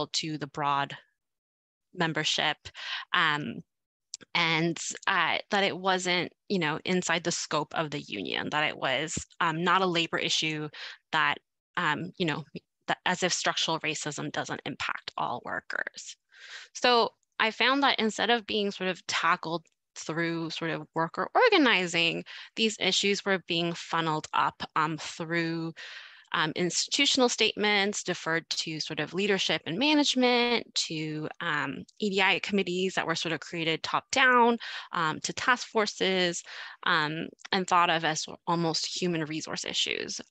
to the broad membership, and that it wasn't, inside the scope of the union, that it was not a labor issue, that, that as if structural racism doesn't impact all workers. So I found that instead of being sort of tackled through sort of worker organizing, these issues were being funneled up through institutional statements, deferred to sort of leadership and management, to EDI committees that were sort of created top down, to task forces, and thought of as almost human resource issues,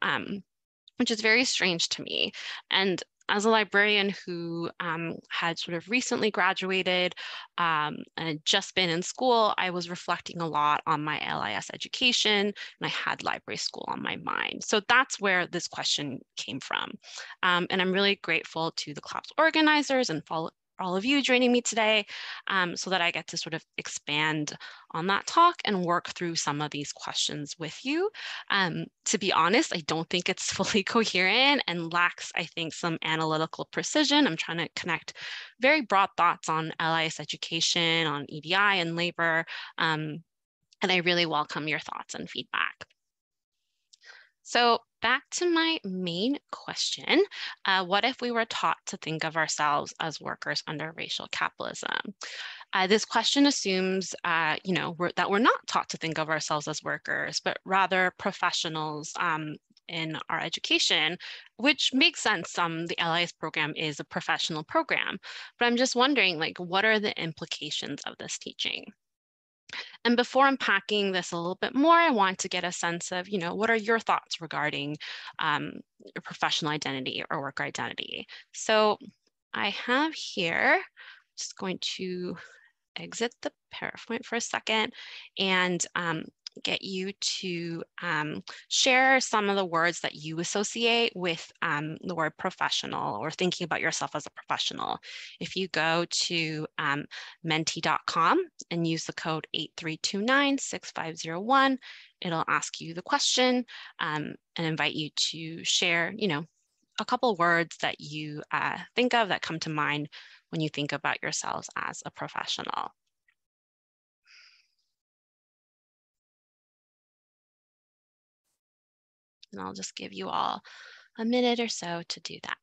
which is very strange to me. And as a librarian who had sort of recently graduated and just been in school, I was reflecting a lot on my LIS education, and I had library school on my mind. So that's where this question came from. And I'm really grateful to the CLAPS organizers and all of you joining me today, so that I get to sort of expand on that talk and work through some of these questions with you. To be honest, I don't think it's fully coherent and lacks, I think, some analytical precision. I'm trying to connect very broad thoughts on LIS education, on EDI and labor, and I really welcome your thoughts and feedback. So back to my main question, what if we were taught to think of ourselves as workers under racial capitalism? This question assumes, that we're not taught to think of ourselves as workers, but rather professionals in our education, which makes sense. The LIS program is a professional program, but I'm just wondering, what are the implications of this teaching? And before unpacking this a little bit more, I want to get a sense of, what are your thoughts regarding your professional identity or worker identity? So I have here, just going to exit the PowerPoint for a second and get you to share some of the words that you associate with the word professional, or thinking about yourself as a professional. If you go to menti.com and use the code 83296501, it'll ask you the question and invite you to share, a couple words that you think of that come to mind when you think about yourselves as a professional. And I'll just give you all a minute or so to do that.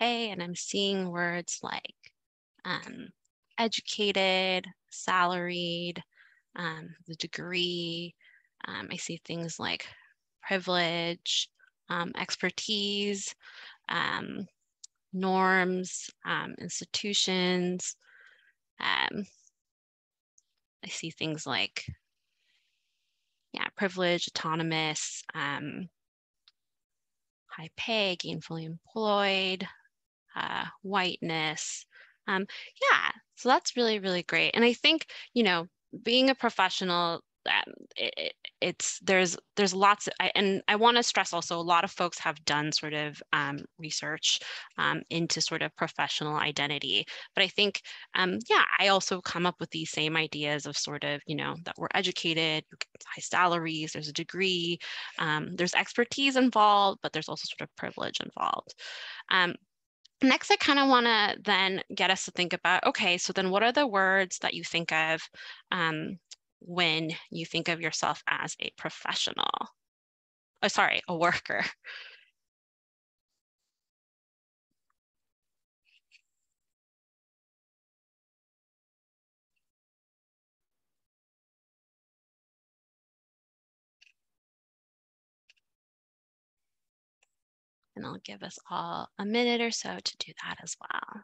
Hey, and I'm seeing words like educated, salaried, the degree. I see things like privilege, expertise, norms, institutions. I see things like, privilege, autonomous, high pay, gainfully employed, whiteness. So that's really, really great. And I think, being a professional, there's lots, and I want to stress also, a lot of folks have done sort of research into sort of professional identity. But I think, I also come up with these same ideas of sort of, that we're educated, high salaries, there's a degree, there's expertise involved, but there's also sort of privilege involved. Next, I kind of want to then get us to think about, okay, so then what are the words that you think of when you think of yourself as a professional? Oh, sorry, a worker. And I'll give us all a minute or so to do that as well.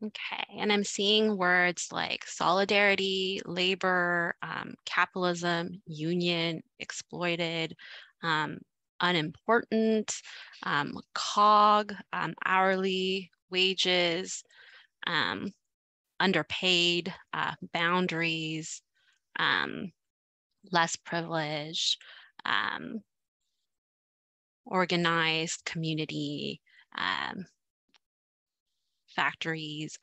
Okay, and I'm seeing words like solidarity, labor, capitalism, union, exploited, um, unimportant, cog, hourly, wages, um, underpaid, boundaries, um, less privileged, um, organized community, um, factories.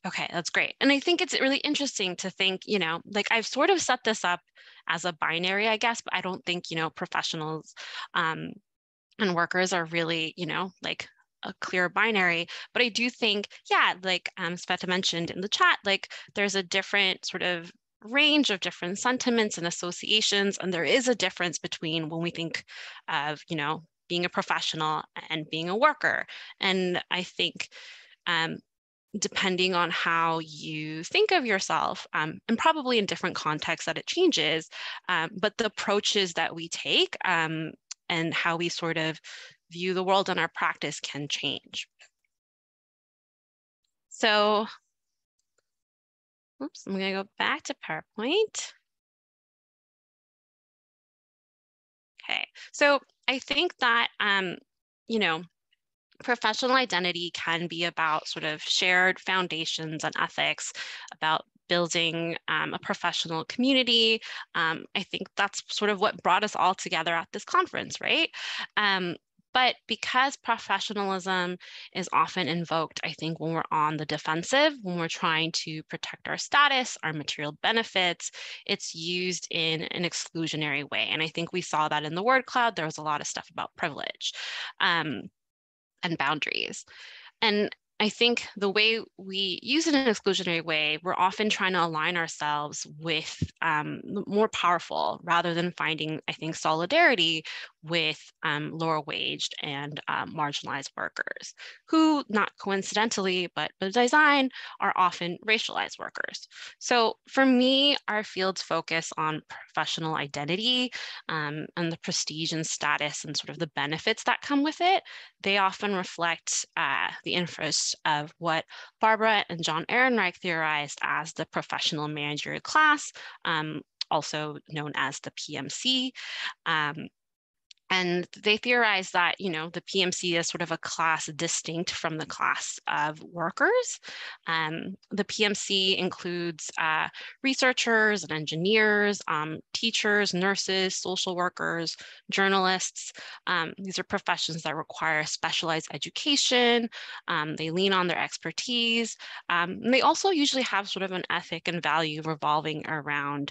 Okay, that's great. And I think it's really interesting to think, like I've sort of set this up as a binary, I guess, but I don't think, professionals um, and workers are really, like a clear binary. But I do think, yeah, like Sveta mentioned in the chat, like there's a different sort of range of different sentiments and associations. And there is a difference between when we think of, being a professional and being a worker. And I think um, depending on how you think of yourself, and probably in different contexts that it changes, but the approaches that we take and how we sort of view the world and our practice can change. So, oops, I'm going to go back to PowerPoint. Okay, so I think that, professional identity can be about sort of shared foundations and ethics, about building a professional community. I think that's sort of what brought us all together at this conference, right? But because professionalism is often invoked, I think when we're on the defensive, when we're trying to protect our status, our material benefits, it's used in an exclusionary way. And I think we saw that in the word cloud. There was a lot of stuff about privilege. And boundaries. And I think the way we use it in an exclusionary way, we're often trying to align ourselves with more powerful rather than finding, I think, solidarity with lower waged and marginalized workers who, not coincidentally, but by design, are often racialized workers. So for me, our fields focus on professional identity and the prestige and status and sort of the benefits that come with it. They often reflect the interests of what Barbara and John Ehrenreich theorized as the professional managerial class, also known as the PMC. And they theorize that, the PMC is sort of a class distinct from the class of workers. The PMC includes researchers and engineers, teachers, nurses, social workers, journalists. These are professions that require specialized education. They lean on their expertise. And they also usually have sort of an ethic and value revolving around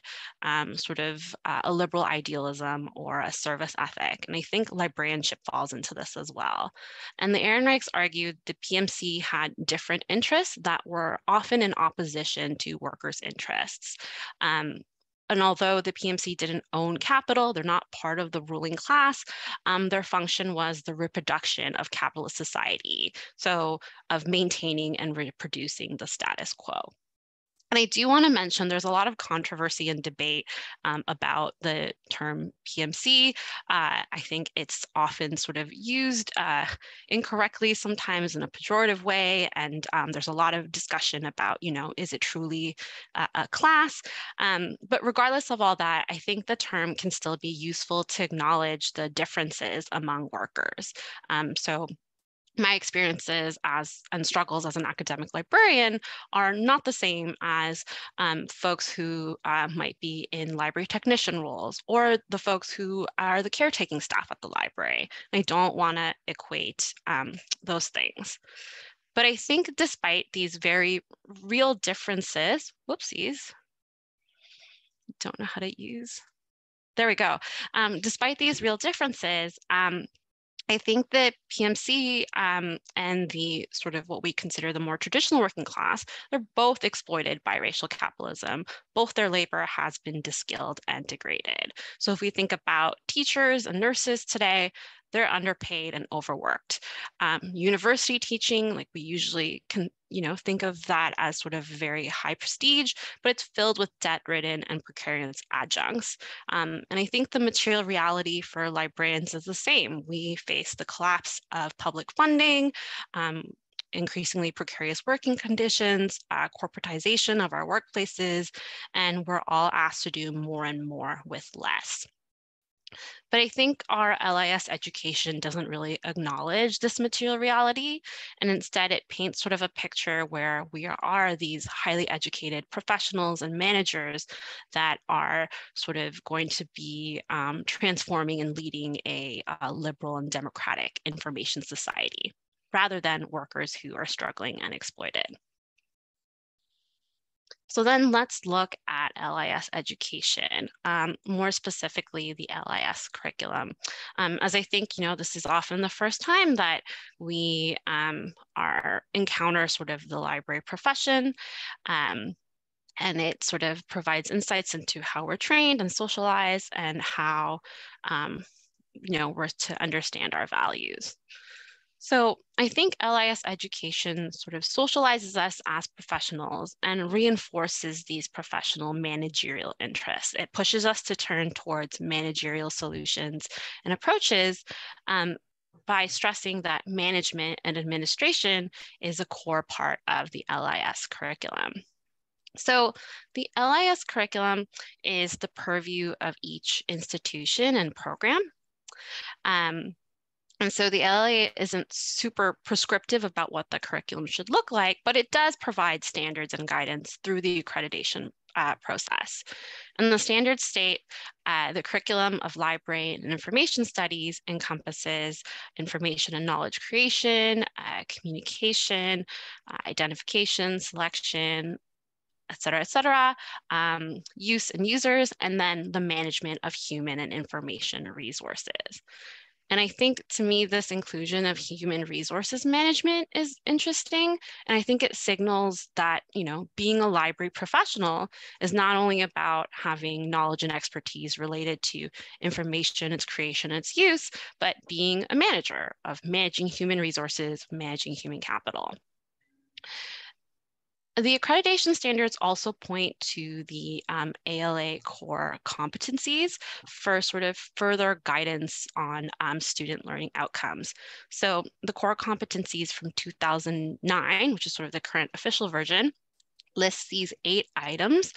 sort of a liberal idealism or a service ethic. And I think librarianship falls into this as well. And the Ehrenreichs argued the PMC had different interests that were often in opposition to workers' interests. And although the PMC didn't own capital, they're not part of the ruling class, their function was the reproduction of capitalist society, so of maintaining and reproducing the status quo. And I do want to mention there's a lot of controversy and debate about the term PMC. I think it's often sort of used incorrectly, sometimes in a pejorative way. And there's a lot of discussion about, is it truly a class? But regardless of all that, I think the term can still be useful to acknowledge the differences among workers. So my experiences and struggles as an academic librarian are not the same as folks who might be in library technician roles or the folks who are the caretaking staff at the library. I don't want to equate those things. But I think despite these very real differences, whoopsies, don't know how to use, there we go. Despite these real differences, I think that PMC and the sort of what we consider the more traditional working class, they're both exploited by racial capitalism. Both their labor has been deskilled and degraded. So if we think about teachers and nurses today, they're underpaid and overworked. University teaching, like we usually can, think of that as sort of very high prestige, but it's filled with debt-ridden and precarious adjuncts. And I think the material reality for librarians is the same. We face the collapse of public funding. increasingly precarious working conditions, corporatization of our workplaces, and we're all asked to do more and more with less. But I think our LIS education doesn't really acknowledge this material reality, and instead it paints sort of a picture where we are these highly educated professionals and managers that are sort of going to be transforming and leading a liberal and democratic information society, rather than workers who are struggling and exploited. So then let's look at LIS education, more specifically the LIS curriculum. As I think, this is often the first time that we encounter sort of the library profession, and it sort of provides insights into how we're trained and socialized and how, we're to understand our values. So I think LIS education sort of socializes us as professionals and reinforces these professional managerial interests. It pushes us to turn towards managerial solutions and approaches by stressing that management and administration is a core part of the LIS curriculum. So the LIS curriculum is the purview of each institution and program. And so the LA isn't super prescriptive about what the curriculum should look like, but it does provide standards and guidance through the accreditation process. And the standards state the curriculum of library and information studies encompasses information and knowledge creation, communication, identification, selection, et cetera, use and users, and then the management of human and information resources. And I think, to me, this inclusion of human resources management is interesting. And I think it signals that, being a library professional is not only about having knowledge and expertise related to information, its creation, and its use, but being a manager of managing human resources, managing human capital. The accreditation standards also point to the ALA core competencies for sort of further guidance on student learning outcomes. So the core competencies from 2009, which is sort of the current official version, lists these 8 items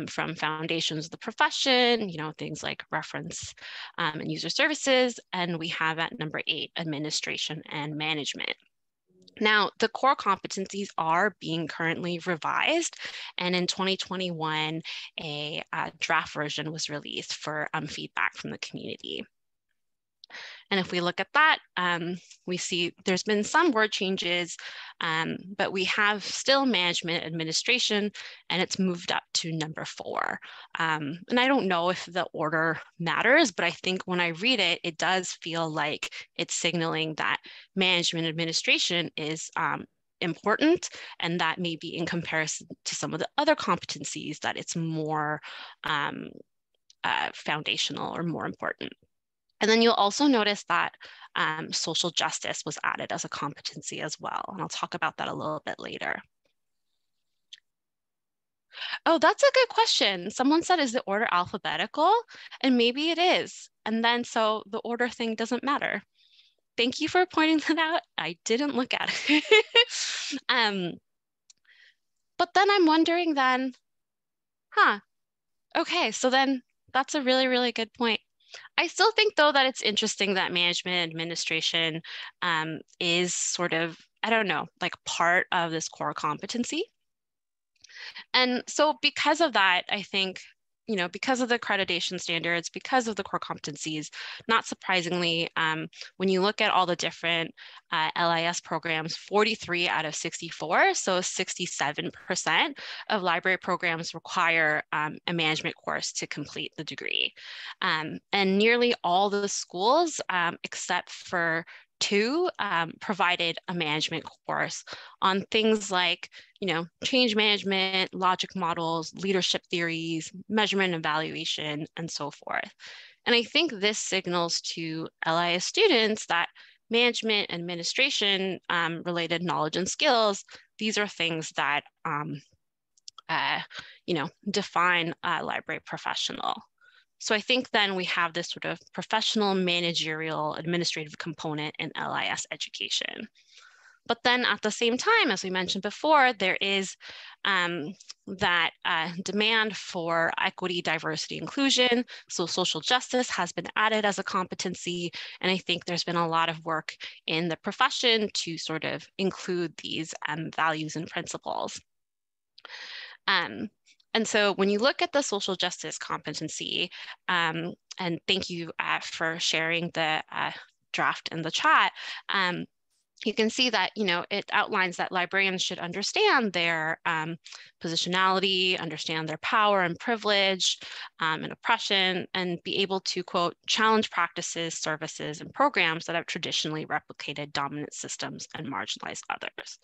from foundations of the profession, things like reference and user services. And we have at number 8, administration and management. Now, the core competencies are being currently revised, and in 2021, a draft version was released for feedback from the community. And if we look at that, we see there's been some word changes, but we have still management administration, and it's moved up to number 4. And I don't know if the order matters, but I think when I read it, it does feel like it's signaling that management administration is important, and that maybe in comparison to some of the other competencies that it's more foundational or more important. And then you'll also notice that social justice was added as a competency as well. And I'll talk about that a little bit later. Oh, that's a good question. Someone said, is the order alphabetical? And maybe it is. And then so the order thing doesn't matter. Thank you for pointing that out. I didn't look at it. But then I'm wondering then, okay, so then that's a really, really good point. I still think, though, that it's interesting that management administration is sort of, I don't know, like part of this core competency. And so because of that, I think, because of the accreditation standards, because of the core competencies, not surprisingly, when you look at all the different LIS programs, 43 out of 64, so 67% of library programs require a management course to complete the degree. And nearly all the schools, except for 2, provided a management course on things like, change management, logic models, leadership theories, measurement and evaluation, and so forth. And I think this signals to LIS students that management, administration related knowledge and skills, these are things that, define a library professional. So I think then we have this sort of professional, managerial, administrative component in LIS education. But then at the same time, as we mentioned before, there is that demand for equity, diversity, inclusion. So social justice has been added as a competency. And I think there's been a lot of work in the profession to sort of include these values and principles. And so when you look at the social justice competency, and thank you for sharing the draft in the chat, you can see that, it outlines that librarians should understand their positionality, understand their power and privilege and oppression, and be able to, quote, challenge practices, services, and programs that have traditionally replicated dominant systems and marginalized others.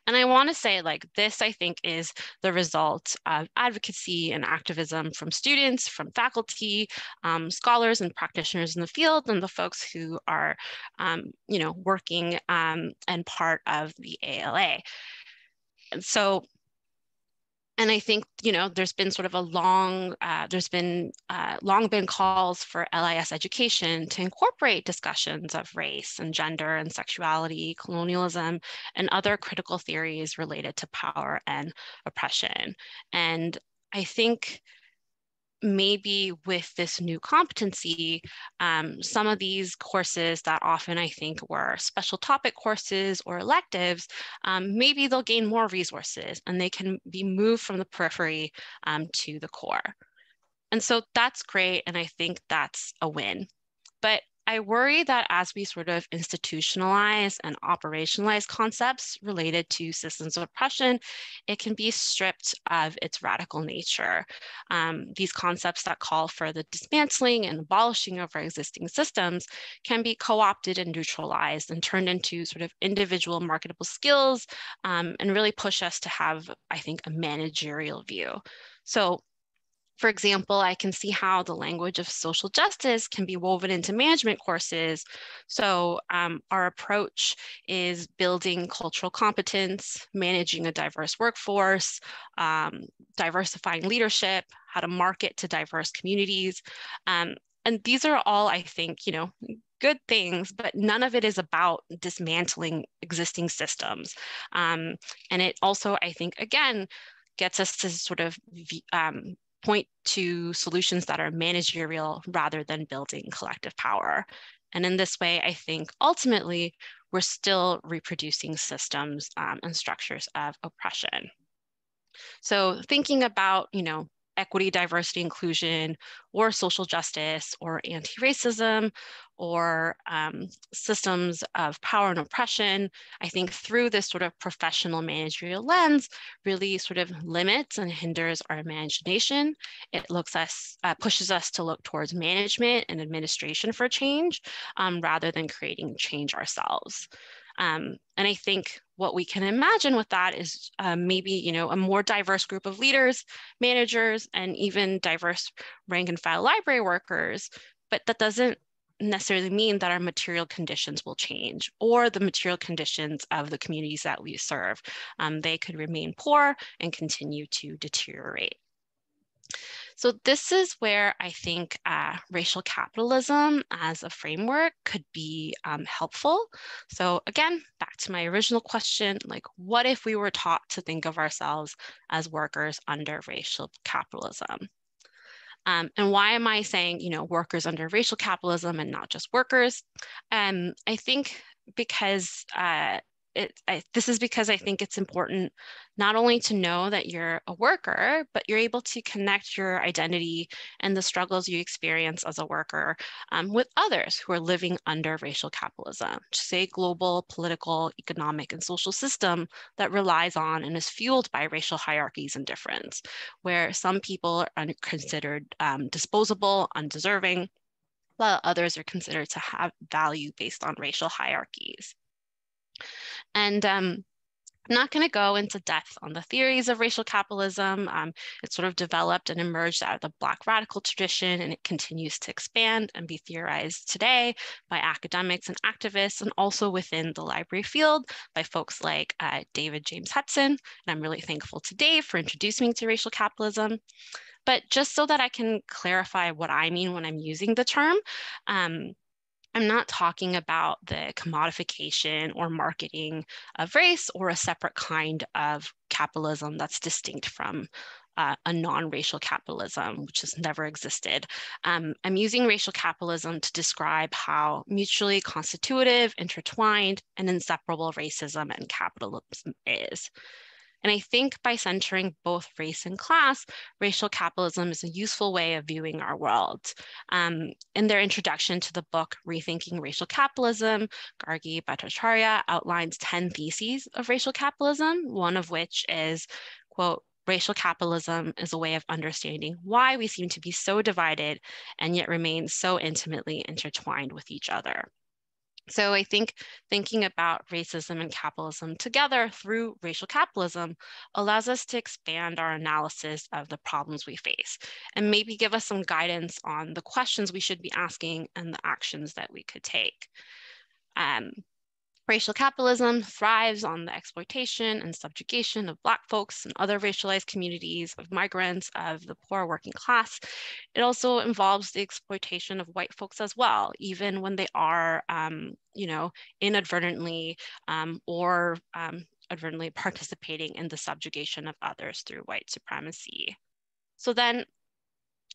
And I want to say, like, this, I think, is the result of advocacy and activism from students, from faculty, scholars and practitioners in the field, and the folks who are, working and part of the ALA. And so, and I think, there's been sort of a long been calls for LIS education to incorporate discussions of race and gender and sexuality, colonialism, and other critical theories related to power and oppression. And I think maybe with this new competency, some of these courses that often I think were special topic courses or electives, maybe they'll gain more resources and they can be moved from the periphery to the core. And so that's great. And I think that's a win. But I worry that as we sort of institutionalize and operationalize concepts related to systems of oppression, it can be stripped of its radical nature. These concepts that call for the dismantling and abolishing of our existing systems can be co-opted and neutralized and turned into sort of individual marketable skills and really push us to have, I think, a managerial view. So, for example, I can see how the language of social justice can be woven into management courses. So our approach is building cultural competence, managing a diverse workforce, diversifying leadership, how to market to diverse communities. And these are all, I think, good things, but none of it is about dismantling existing systems. And it also, I think, again, gets us to sort of point to solutions that are managerial rather than building collective power. And in this way, I think ultimately we're still reproducing systems and structures of oppression. So thinking about, equity, diversity, inclusion, or social justice, or anti-racism, or systems of power and oppression, I think through this sort of professional managerial lens, really sort of limits and hinders our imagination. It pushes us to look towards management and administration for change, rather than creating change ourselves. And I think what we can imagine with that is maybe, a more diverse group of leaders, managers, and even diverse rank and file library workers. But that doesn't necessarily mean that our material conditions will change or the material conditions of the communities that we serve. They could remain poor and continue to deteriorate. So this is where I think racial capitalism as a framework could be helpful. So again, back to my original question, like what if we were taught to think of ourselves as workers under racial capitalism? And why am I saying, workers under racial capitalism and not just workers? I think because this is because I think it's important not only to know that you're a worker, but you're able to connect your identity and the struggles you experience as a worker with others who are living under racial capitalism, say global, political, economic, and social system that relies on and is fueled by racial hierarchies and difference, where some people are considered disposable, undeserving, while others are considered to have value based on racial hierarchies. And I'm not going to go into depth on the theories of racial capitalism. It sort of developed and emerged out of the Black radical tradition, and it continues to expand and be theorized today by academics and activists, and also within the library field by folks like David James Hudson. And I'm really thankful to Dave for introducing me to racial capitalism. But just so that I can clarify what I mean when I'm using the term, I'm not talking about the commodification or marketing of race or a separate kind of capitalism that's distinct from a non-racial capitalism, which has never existed. I'm using racial capitalism to describe how mutually constitutive, intertwined, and inseparable racism and capitalism is. And I think by centering both race and class, racial capitalism is a useful way of viewing our world. In their introduction to the book, Rethinking Racial Capitalism, Gargi Bhattacharya outlines 10 theses of racial capitalism, one of which is, quote, racial capitalism is a way of understanding why we seem to be so divided and yet remain so intimately intertwined with each other. So I think thinking about racism and capitalism together through racial capitalism allows us to expand our analysis of the problems we face and maybe give us some guidance on the questions we should be asking and the actions that we could take. Racial capitalism thrives on the exploitation and subjugation of Black folks and other racialized communities, of migrants, of the poor working class. It also involves the exploitation of white folks as well, even when they are, inadvertently or advertently participating in the subjugation of others through white supremacy. So then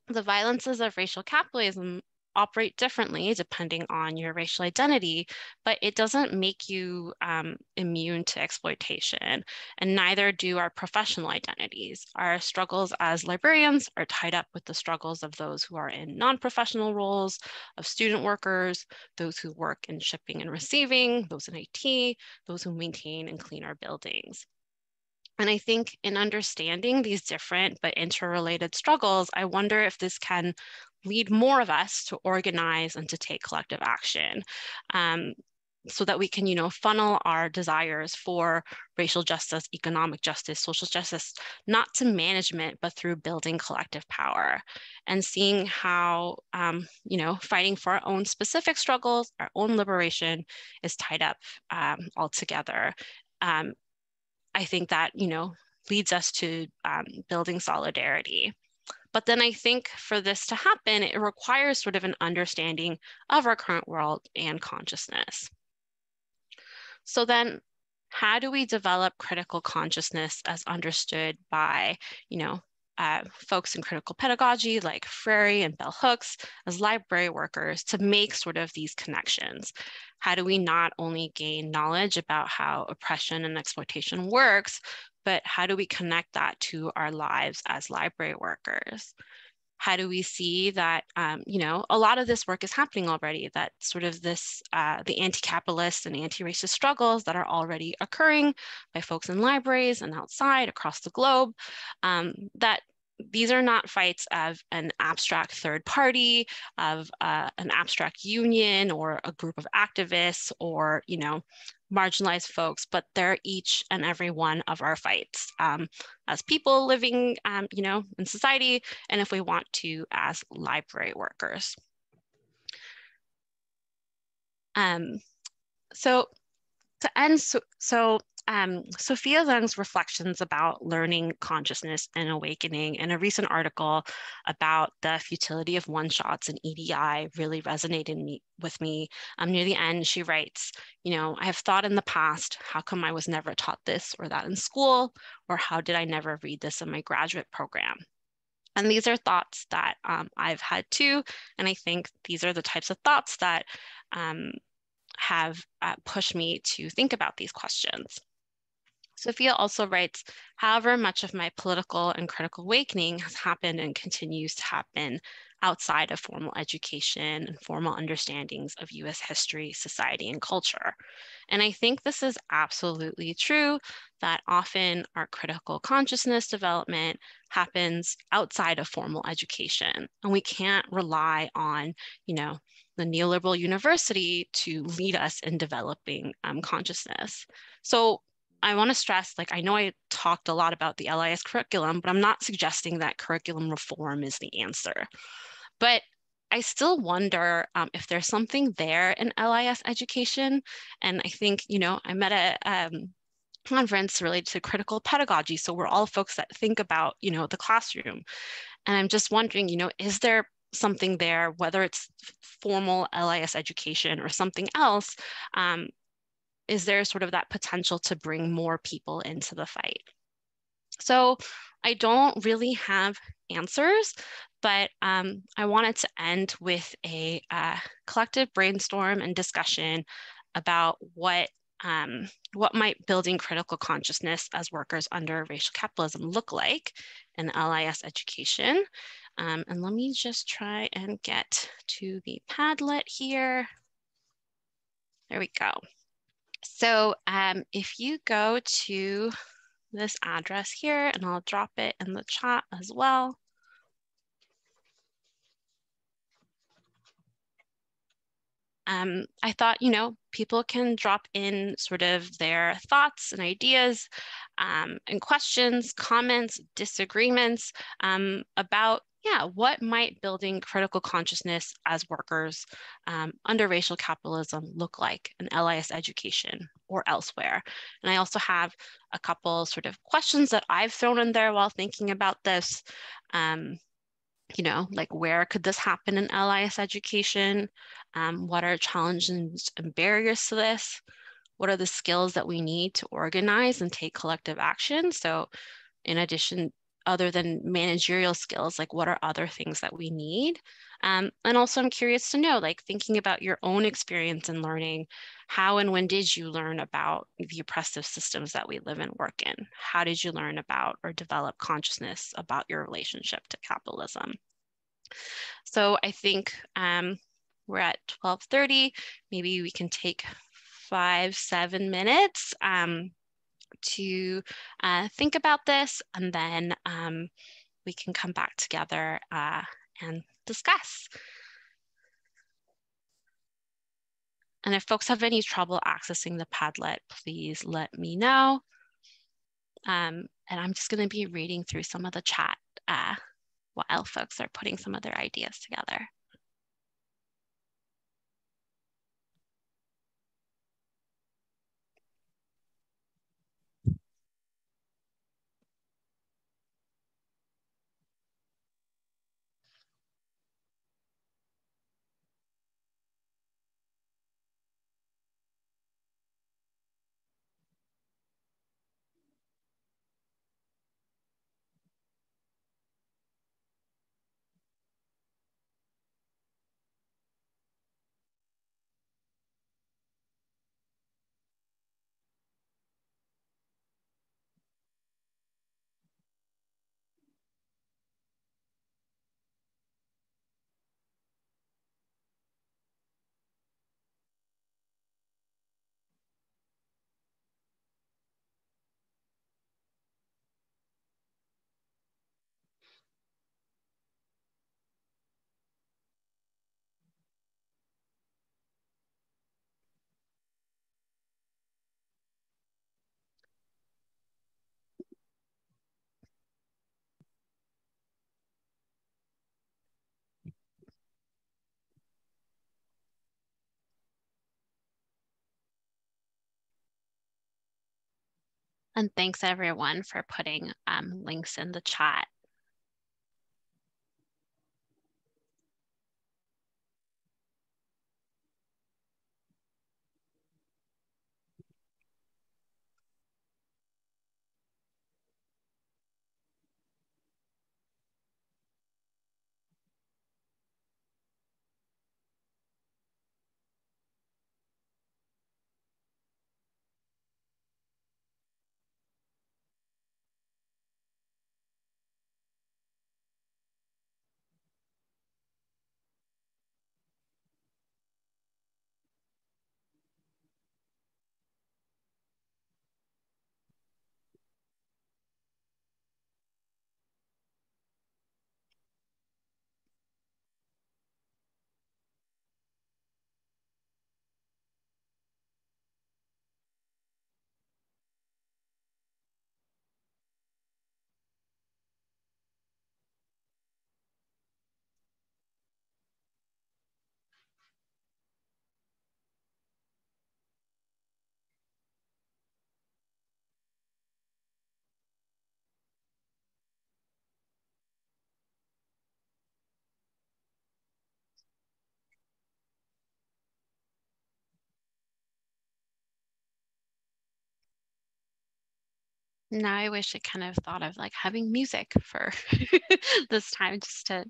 the violences of racial capitalism operate differently depending on your racial identity, but it doesn't make you immune to exploitation, and neither do our professional identities. Our struggles as librarians are tied up with the struggles of those who are in non-professional roles, of student workers, those who work in shipping and receiving, those in IT, those who maintain and clean our buildings. And I think in understanding these different but interrelated struggles, I wonder if this can lead more of us to organize and to take collective action, so that we can, funnel our desires for racial justice, economic justice, social justice, not to management, but through building collective power and seeing how, fighting for our own specific struggles, our own liberation is tied up all together. I think that, leads us to building solidarity. But then I think for this to happen, it requires sort of an understanding of our current world and consciousness. So then how do we develop critical consciousness as understood by, folks in critical pedagogy like Freire and bell hooks as library workers to make sort of these connections? How do we not only gain knowledge about how oppression and exploitation works, but how do we connect that to our lives as library workers? How do we see that, a lot of this work is happening already, that sort of this, the anti-capitalist and anti-racist struggles that are already occurring by folks in libraries and outside across the globe, that these are not fights of an abstract third party, of an abstract union or a group of activists or, marginalized folks, but they're each and every one of our fights as people living, in society, and if we want to, as library workers. So to end, Sophia Zhang's reflections about learning, consciousness, and awakening in a recent article about the futility of one-shots and EDI really resonated with me. Near the end, she writes, I have thought in the past, how come I was never taught this or that in school? Or how did I never read this in my graduate program? And these are thoughts that I've had too. And I think these are the types of thoughts that have pushed me to think about these questions. Sophia also writes, however much of my political and critical awakening has happened and continues to happen outside of formal education and formal understandings of US history, society, and culture. And I think this is absolutely true, that often our critical consciousness development happens outside of formal education. And we can't rely on, the neoliberal university to lead us in developing consciousness. So I want to stress, I know I talked a lot about the LIS curriculum, but I'm not suggesting that curriculum reform is the answer. But I still wonder if there's something there in LIS education. And I think, I'm at a conference related to critical pedagogy. So we're all folks that think about, the classroom. And I'm just wondering, is there something there, whether it's formal LIS education or something else, is there sort of that potential to bring more people into the fight? So I don't really have answers, but I wanted to end with a collective brainstorm and discussion about what might building critical consciousness as workers under racial capitalism look like in LIS education. And let me just try and get to the Padlet here. There we go. So if you go to this address here, and I'll drop it in the chat as well. I thought, people can drop in sort of their thoughts and ideas and questions, comments, disagreements about, what might building critical consciousness as workers under racial capitalism look like in LIS education or elsewhere. And I also have a couple sort of questions that I've thrown in there while thinking about this. Like where could this happen in LIS education? What are challenges and barriers to this? What are the skills that we need to organize and take collective action? So in addition, other than managerial skills, like what are other things that we need? And also I'm curious to know, like thinking about your own experience in learning, how and when did you learn about the oppressive systems that we live and work in? How did you learn about or develop consciousness about your relationship to capitalism? So I think we're at 12:30. Maybe we can take 5-7 minutes to think about this, and then we can come back together and discuss. And if folks have any trouble accessing the Padlet, please let me know. And I'm just going to be reading through some of the chat while folks are putting some of their ideas together. And thanks everyone for putting links in the chat. Now I wish I kind of thought of like having music for this time just to.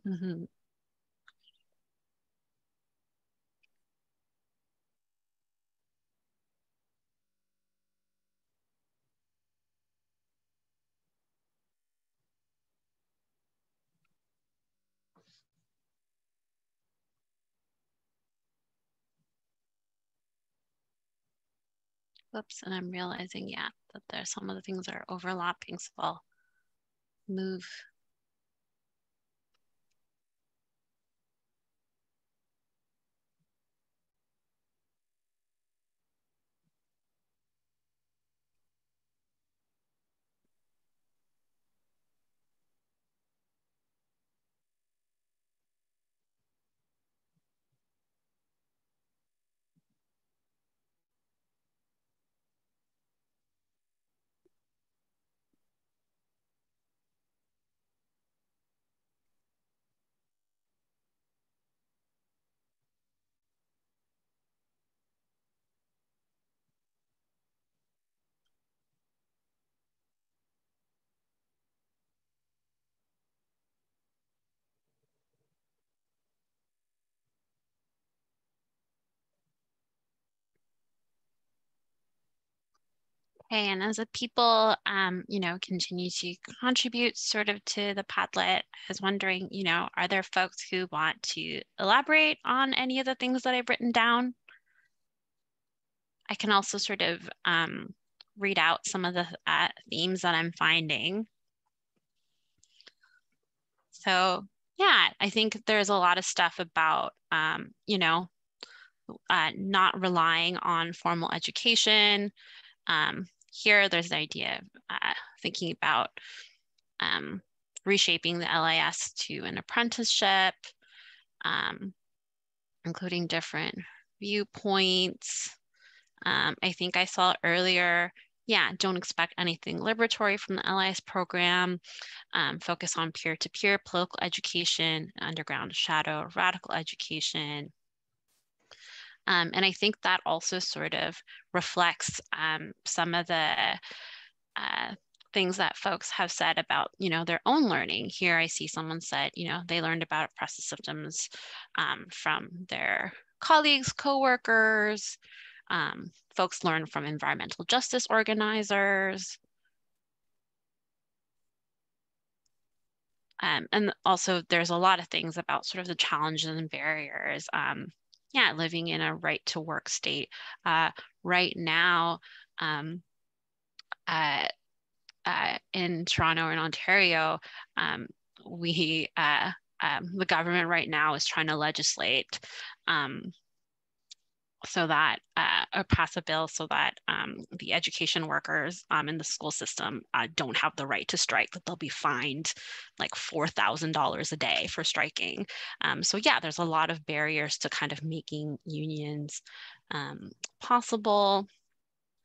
Whoops, and I'm realizing, yeah, that there's some of the things that are overlapping, so I'll move. Okay, and as a people, continue to contribute sort of to the Padlet, I was wondering, are there folks who want to elaborate on any of the things that I've written down? I can also sort of read out some of the themes that I'm finding. So yeah, I think there's a lot of stuff about, not relying on formal education. Here, there's the idea of thinking about reshaping the LIS to an apprenticeship, um, including different viewpoints. I think I saw earlier, yeah, don't expect anything liberatory from the LIS program. Focus on peer-to-peer political education, underground shadow, radical education. And I think that also sort of reflects some of the uh, things that folks have said about, their own learning. Here I see someone said, they learned about oppressive systems from their colleagues, coworkers. Folks learn from environmental justice organizers. And also there's a lot of things about sort of the challenges and barriers. Yeah, living in a right to work state. Right now, um, uh, in Toronto and Ontario, um, we the government right now is trying to legislate um, so that or pass a bill so that the education workers in the school system don't have the right to strike, that they'll be fined like $4,000 a day for striking. So yeah, there's a lot of barriers to kind of making unions possible.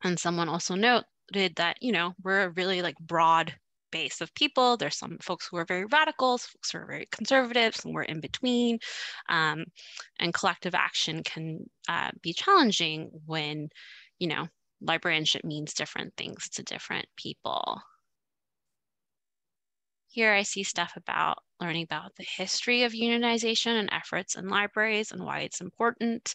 And someone also noted that, we're a really like broad base of people. There's some folks who are very radical, folks who are very conservative, some we're in between. Um, and collective action can be challenging when, librarianship means different things to different people. Here I see stuff about learning about the history of unionization and efforts in libraries and why it's important.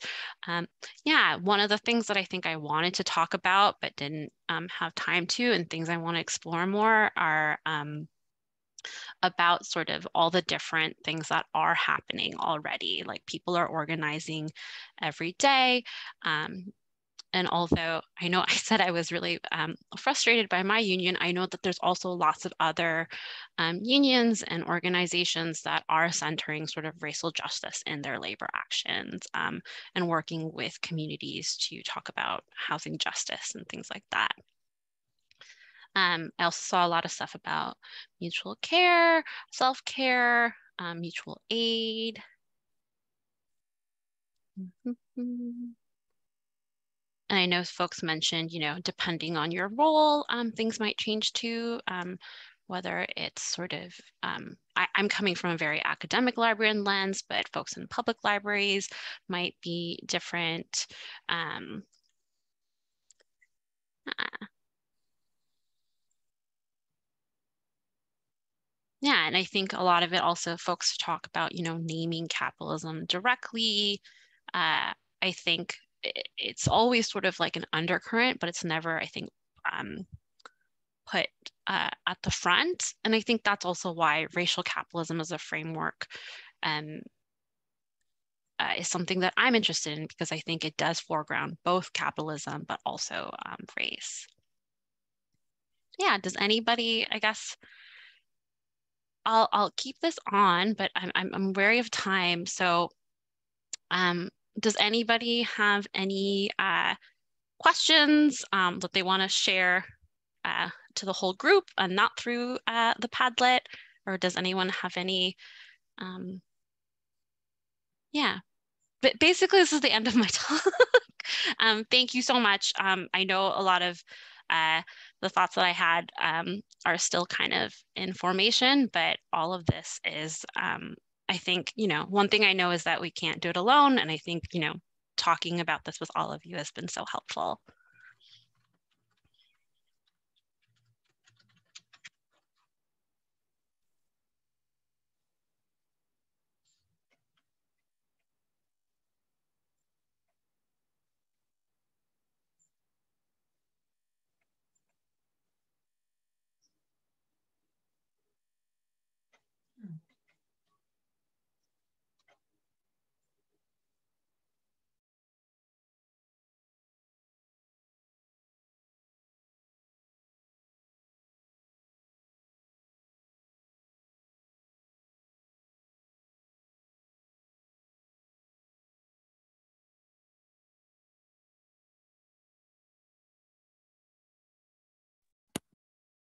Yeah, one of the things that I think I wanted to talk about but didn't have time to, and things I want to explore more are about sort of all the different things that are happening already. Like people are organizing every day. And although I know I said I was really frustrated by my union, I know that there's also lots of other unions and organizations that are centering sort of racial justice in their labor actions and working with communities to talk about housing justice and things like that. I also saw a lot of stuff about mutual care, self-care, mutual aid. And I know folks mentioned, depending on your role, things might change too. Whether it's sort of, I'm coming from a very academic librarian lens, but folks in public libraries might be different. Uh, Yeah, and I think a lot of it also folks talk about, naming capitalism directly. I think it's always sort of like an undercurrent, but it's never, I think, put at the front. And I think that's also why racial capitalism as a framework is something that I'm interested in, because I think it does foreground both capitalism, but also race. Yeah, does anybody, I guess, I'll keep this on, but I'm wary of time. So does anybody have any questions that they want to share to the whole group and not through the Padlet? Or does anyone have any, yeah. But basically, this is the end of my talk. Thank you so much. I know a lot of the thoughts that I had are still kind of in formation, but all of this is, I think, one thing I know is that we can't do it alone. And I think, talking about this with all of you has been so helpful.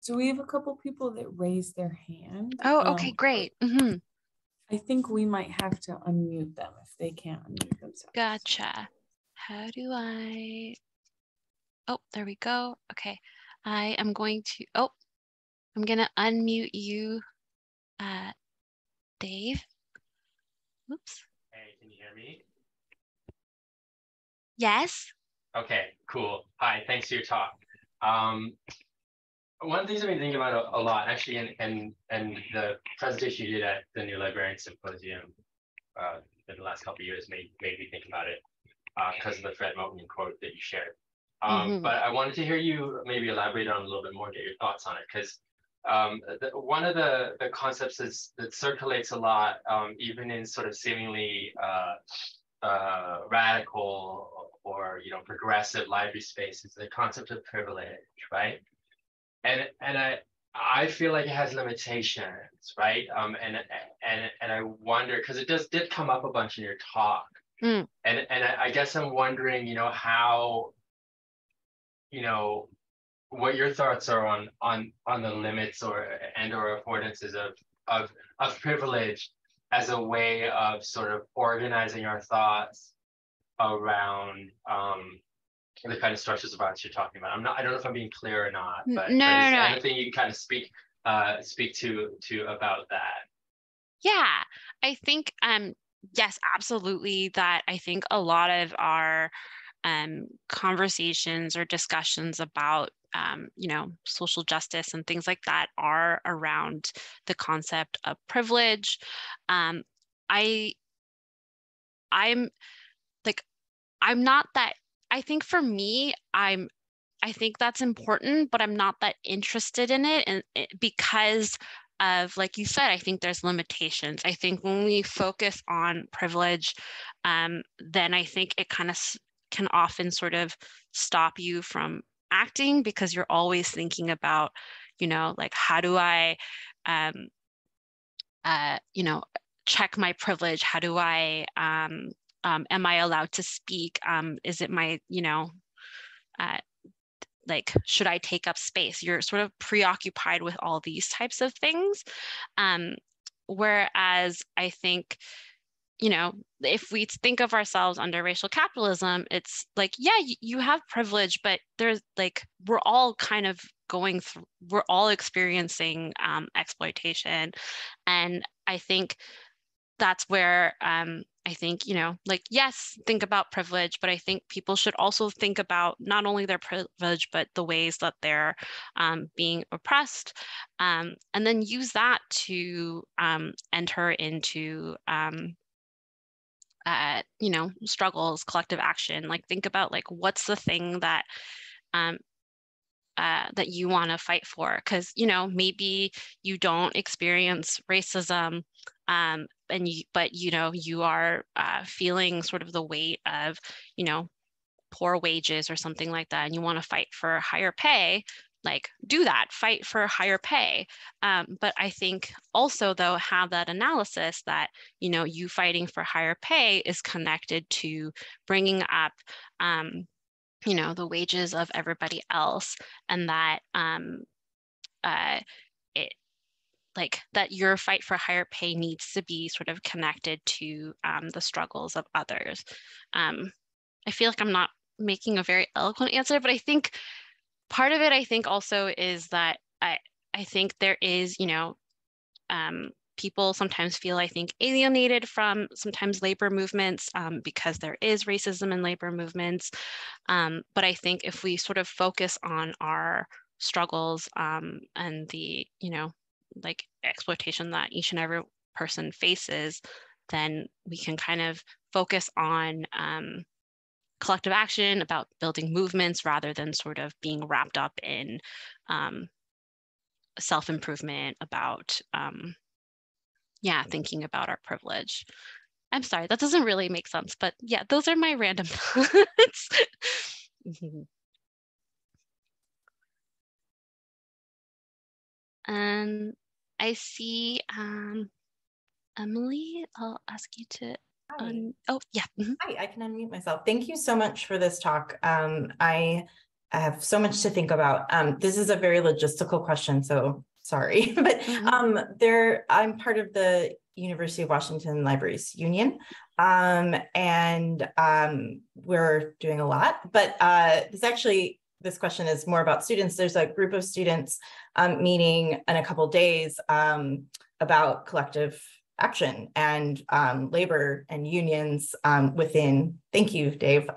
So we have a couple people that raised their hand. Oh, okay, great. Mm-hmm. I think we might have to unmute them if they can't unmute themselves. Gotcha. How do I... Oh, there we go. Okay. I am going to... Oh, I'm going to unmute you, Dave. Oops. Hey, can you hear me? Yes. Okay, cool. Hi, thanks for your talk. One of the things I've been thinking about a lot, actually, and the presentation you did at the New Librarian Symposium in the last couple of years made me think about it because of the Fred Moten quote that you shared. But I wanted to hear you maybe elaborate on it a little bit more, get your thoughts on it, because one of the concepts that circulates a lot, even in sort of seemingly radical or progressive library spaces, the concept of privilege, right? And I feel like it has limitations, right? And I wonder, because it did come up a bunch in your talk, and I guess I'm wondering, how, what your thoughts are on the limits or affordances of privilege as a way of sort of organizing our thoughts around the kind of structures of violence you're talking about. I don't know if I'm being clear or not, but No, anything you can kind of speak to about that? Yeah, I think yes, absolutely. That I think a lot of our conversations or discussions about social justice and things like that are around the concept of privilege. I'm not that, I think for me, I think that's important, but I'm not that interested in it. And because of, like you said, I think there's limitations. I think when we focus on privilege, then I think it kind of can often sort of stop you from acting, because you're always thinking about, like, how do I, check my privilege? How do I, am I allowed to speak? Is it my, like, should I take up space? You're sort of preoccupied with all these types of things. Whereas I think, if we think of ourselves under racial capitalism, it's like, yeah, you have privilege, but there's like, we're all kind of going through, we're all experiencing exploitation. And I think that's where I think, like, yes, think about privilege, but I think people should also think about not only their privilege, but the ways that they're being oppressed, and then use that to enter into, struggles, collective action. Like, think about, like, what's the thing that that you want to fight for, because maybe you don't experience racism, but you are feeling sort of the weight of poor wages or something like that, and you want to fight for higher pay. Like, do that, fight for higher pay. But I think also, though, have that analysis that you fighting for higher pay is connected to bringing up the wages of everybody else, and that it like that your fight for higher pay needs to be sort of connected to the struggles of others. I feel like I'm not making a very eloquent answer, but I think part of it, I think also is that I think there is, people sometimes feel, I think, alienated from sometimes labor movements because there is racism in labor movements. But I think if we sort of focus on our struggles and the, like, exploitation that each and every person faces, then we can kind of focus on collective action, about building movements, rather than sort of being wrapped up in self-improvement, about thinking about our privilege. I'm sorry, that doesn't really make sense, but yeah, those are my random thoughts. And I see Emily, I'll ask you to oh yeah. Hi, I can unmute myself. Thank you so much for this talk. I have so much to think about. This is a very logistical question, so sorry, but I'm part of the University of Washington Libraries Union, and we're doing a lot, but this question is more about students. There's a group of students meeting in a couple days about collective action and labor and unions within, thank you, Dave,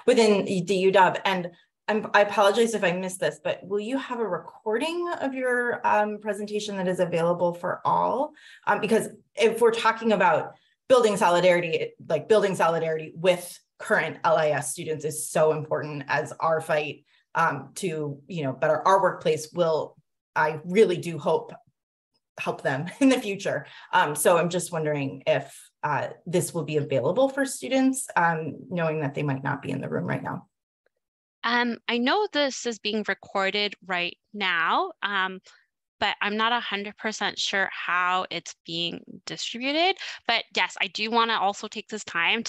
within the UW. And I apologize if I missed this, but will you have a recording of your presentation that is available for all? Because if we're talking about building solidarity, like building solidarity with current LIS students is so important, as our fight to better our workplace will, I really do hope, help them in the future. So I'm just wondering if this will be available for students, knowing that they might not be in the room right now. I know this is being recorded right now, but I'm not 100% sure how it's being distributed. But yes, I do want to also take this time